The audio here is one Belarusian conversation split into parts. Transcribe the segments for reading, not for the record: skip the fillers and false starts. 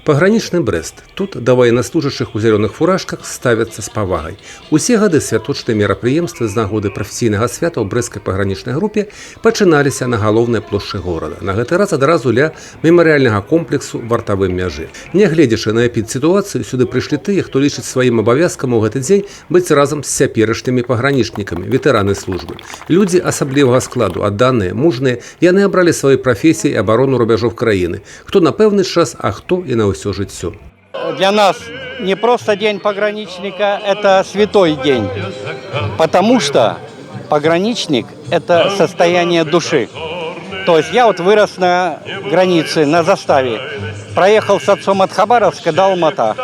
Пагранічны Брэст. Тут да ваеннаслужачых у зялёных фуражках ставяцца з павагай. Усе гады святочныя мерапрыемствы з нагоды прафесійнага свята ў брэсцкай пагранічнай групе пачыналіся на галоўнай плошчы горада. На гэты раз адразу ля мемарыяльнага комплексу вартавым мяжы. Нягледзячы на эпідсітуацыю, сюды прыйшлі тыя, хто лічыць сваім абавязкам у гэты дзень быць разам з цяперашнімі пагранічнікамі, ветэраны службы. Людзі асаблівага складу, адданыя, мужныя, яны абралі сваёй прафесіі абарону рубяжоў краіны. Хто на пэўны час, а хто і на ўсё жыццё. Для нас не просто День пограничника, это святой день, потому что пограничник – это состояние души. То есть я вот вырос на границе, на заставе, проехал с отцом от Хабаровска до Алмата.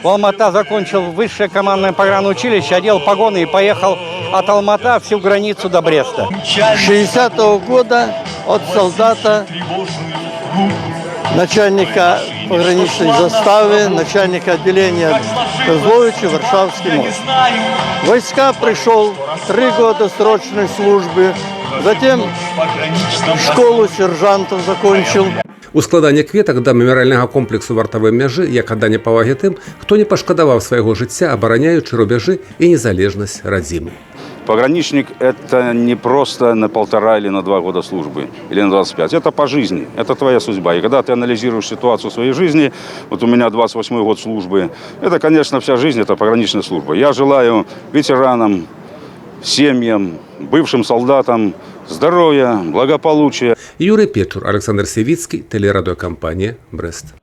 В Алмата закончил высшее командное погранучилище, одел погоны и поехал от Алмата всю границу до Бреста. 60-го года от солдата, начальника пограничной заставы, начальника отделения Козловича, Варшавский мост. В войска пришел 3 года срочной службы, затем школу сержантов закончил. У складанні кветак да мемарыяльнага комплексу вартавой мяжы як адданне павагі тым, хто не пашкадаваў свайго жыцця, абараняючы рубяжы і незалежнасць радзімы. Пограничник – это не просто на 1,5 или на 2 года службы, или на 25. Это по жизни, это твоя судьба. И когда ты анализируешь ситуацию в своей жизни, вот у меня 28-й год службы, это, конечно, вся жизнь – это пограничная служба. Я желаю ветеранам, семьям, бывшим солдатам здоровья, благополучия. Юрий Печур, Александр Севицкий, телерадиокомпания «Брест».